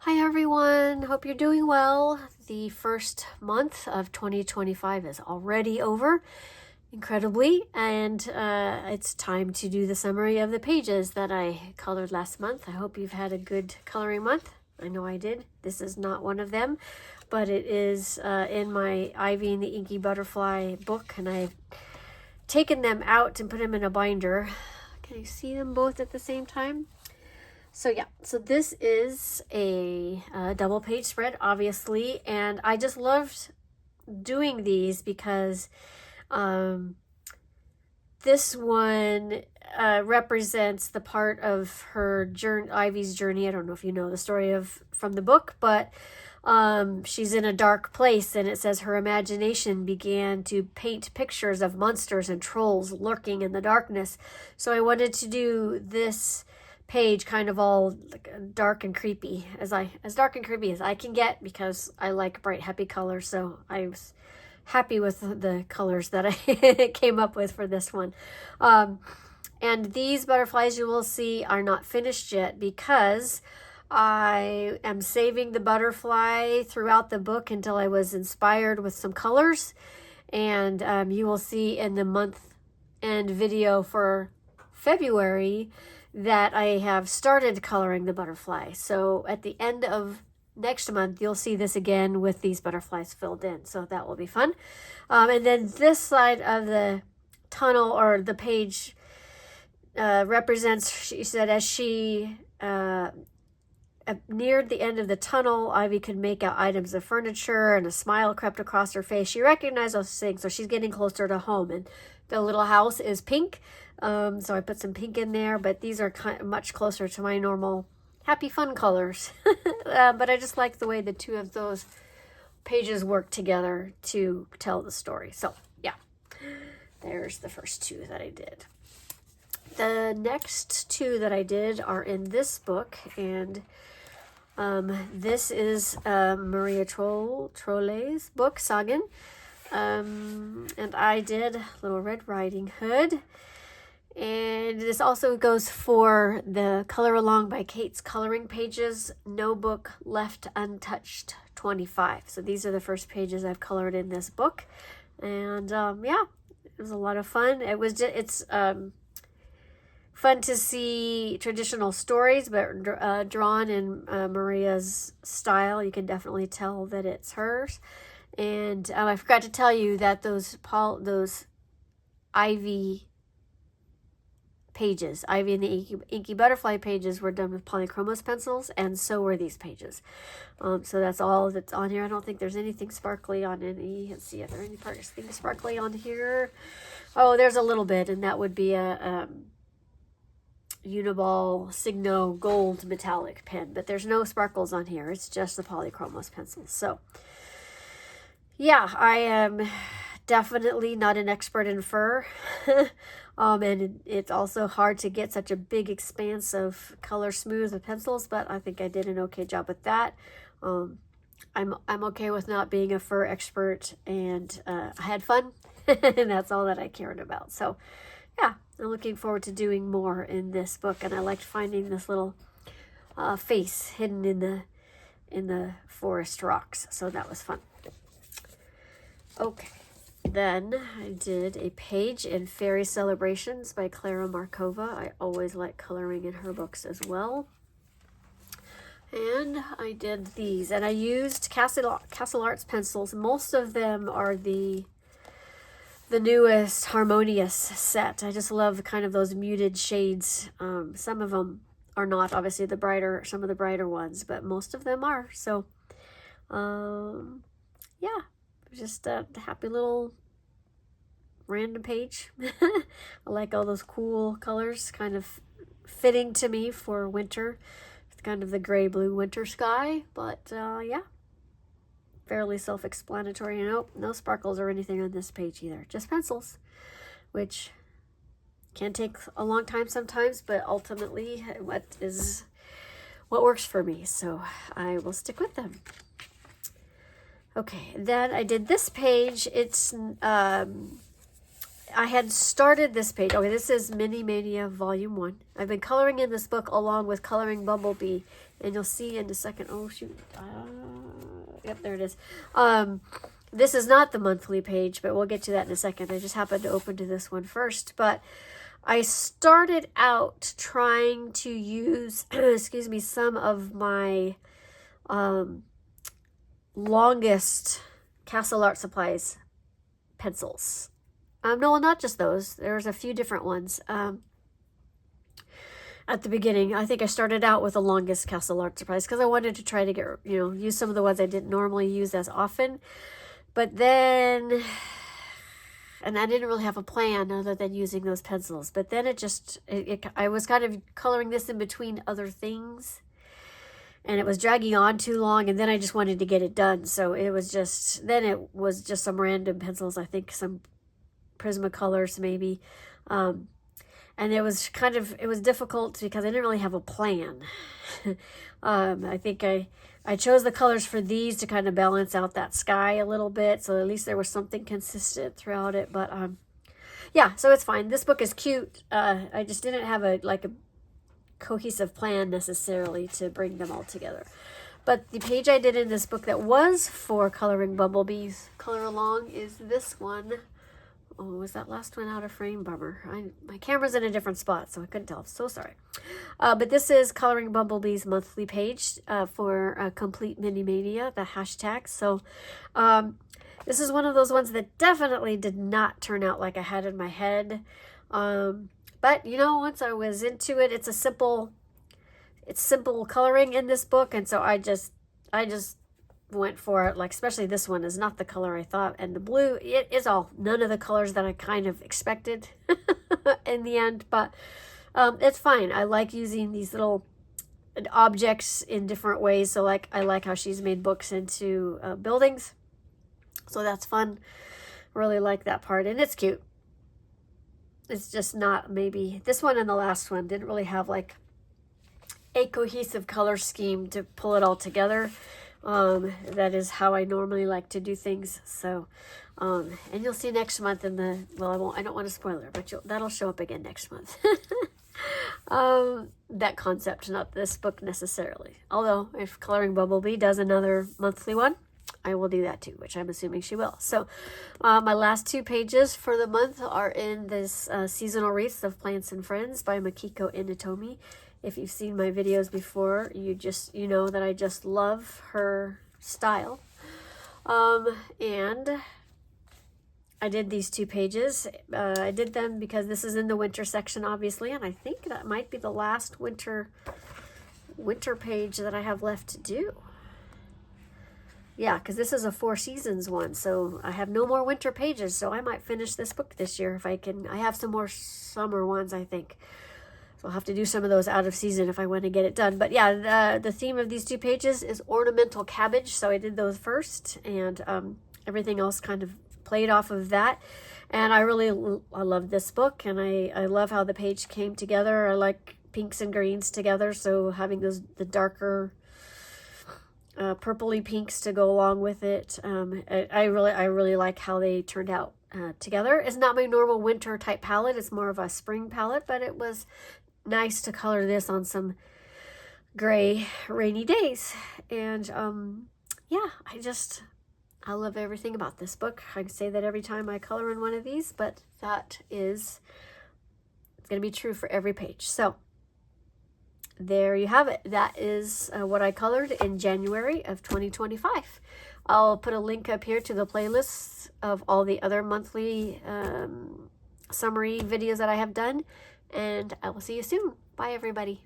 Hi everyone, hope you're doing well. The first month of 2025 is already over, incredibly, and it's time to do the summary of the pages that I colored last month. I hope you've had a good coloring month. I know I did. This is not one of them, but it is in my Ivy and the Inky Butterfly book, and I've taken them out and put them in a binder. Can you see them both at the same time? So this is a double page spread, obviously, and I just loved doing these because this one represents the part of her journey, Ivy's journey. I don't know if you know the story from the book, but she's in a dark place, and it says her imagination began to paint pictures of monsters and trolls lurking in the darkness. So I wanted to do this page kind of all dark and creepy, as dark and creepy as I can get, because I like bright, happy colors. So I was happy with the colors that I came up with for this one. And these butterflies, you will see, are not finished yet because I am saving the butterfly throughout the book until I was inspired with some colors. And you will see in the month end video for February that I have started coloring the butterfly. So at the end of next month, you'll see this again with these butterflies filled in. So that will be fun. And then this side of the tunnel, or the page, represents, she said, as she neared the end of the tunnel, Ivy could make out items of furniture, and a smile crept across her face. She recognized those things, so she's getting closer to home. And the little house is pink, so I put some pink in there, but these are much closer to my normal happy fun colors. But I just like the way the two of those pages work together to tell the story. So yeah, there's the first two that I did. The next two that I did are in this book, and this is Maria Trolle's book, Sagen. And I did Little Red Riding Hood. And this also goes for the Color Along by Kate's coloring pages, No Book Left Untouched 25. So these are the first pages I've colored in this book. And yeah, it was a lot of fun. It's fun to see traditional stories, but drawn in Maria's style. You can definitely tell that it's hers. And I forgot to tell you that those Ivy pages, Ivy and the Inky Butterfly pages, were done with polychromos pencils, and so were these pages. So that's all that's on here. I don't think there's anything sparkly on any. Let's see, are there anything sparkly on here? Oh, there's a little bit, and that would be a Uniball Signo gold metallic pen, but there's no sparkles on here. It's just the polychromos pencils. So yeah, I am definitely not an expert in fur. And it's also hard to get such a big expanse of color smooth with pencils, but I think I did an okay job with that. I'm okay with not being a fur expert, and I had fun, and that's all that I cared about. So yeah, I'm looking forward to doing more in this book, and I liked finding this little face hidden in the forest rocks. So that was fun. Okay, then I did a page in Fairy Celebrations by Klara Markova. I always like coloring in her books as well. And I did these, and I used Castle Arts pencils. Most of them are the newest Harmonious set. I just love kind of those muted shades. Some of them are not, obviously, some of the brighter ones, but most of them are. So, yeah. Just a happy little random page. I like all those cool colors, kind of fitting to me for winter. It's kind of the gray-blue winter sky, but yeah, fairly self-explanatory. No sparkles or anything on this page either, just pencils, which can take a long time sometimes, but ultimately what works for me, so I will stick with them. Okay, then I did this page. It's I had started this page. Okay, this is Mini Mania Volume 1. I've been coloring in this book along with coloring Bumblebee And you'll see in a second, oh shoot, yep, there it is. This is not the monthly page, but we'll get to that in a second. I just happened to open to this one first, but I started out trying to use, excuse me, some of my longest Castle Art Supplies pencils. No, not just those. There's a few different ones. At the beginning, I think I started out with the longest Castle Art Supplies because I wanted to try to get, use some of the ones I didn't normally use as often. But then, and I didn't really have a plan other than using those pencils. But then I was kind of coloring this in between other things. And it was dragging on too long, and then I just wanted to get it done. So it was just some random pencils, I think some Prismacolors maybe. And it was difficult because I didn't really have a plan. I think I chose the colors for these to kind of balance out that sky a little bit. So at least there was something consistent throughout it. But yeah, so it's fine. This book is cute. I just didn't have a cohesive plan necessarily to bring them all together. But the page I did in this book that was for coloring bumblebees color along is this one. Oh, was that last one out of frame? Bummer. My camera's in a different spot, so I couldn't tell. I'm so sorry. But this is Coloring Bumblebees monthly page for Complete Mini Mania, the hashtag. So this is one of those ones that definitely did not turn out like I had in my head. But, once I was into it, it's simple coloring in this book. And so I just went for it. Like, especially this one is not the color I thought. And the blue, it is none of the colors that I kind of expected in the end. But it's fine. I like using these little objects in different ways. So, I like how she's made books into buildings. So that's fun. Really like that part. And it's cute. It's just not maybe this one and the last one didn't really have a cohesive color scheme to pull it all together. That is how I normally like to do things. So, and you'll see next month I don't want to spoil it, but that'll show up again next month. That concept, not this book necessarily. Although if Coloring Bumblebee does another monthly one, I will do that too, which I'm assuming she will. So my last 2 pages for the month are in this Seasonal Wreaths of Plants and Friends by Makiko Inatome. If you've seen my videos before, you know that I just love her style. And I did these 2 pages. I did them because this is in the winter section, obviously, and I think that might be the last winter page that I have left to do. Yeah, because this is a 4 seasons one, so I have no more winter pages, so I might finish this book this year if I can. I have some more summer ones, I think. So I'll have to do some of those out of season if I want to get it done. But yeah, the theme of these 2 pages is ornamental cabbage, so I did those first, and everything else kind of played off of that. And I love this book, and I love how the page came together. I like pinks and greens together, so having the darker purpley pinks to go along with it. I really like how they turned out together. It's not my normal winter type palette. It's more of a spring palette, but it was nice to color this on some gray rainy days. And yeah, I love everything about this book. I say that every time I color in one of these, but it's going to be true for every page. So there you have it. That is what I colored in January of 2025. I'll put a link up here to the playlists of all the other monthly summary videos that I have done. And I will see you soon. Bye, everybody.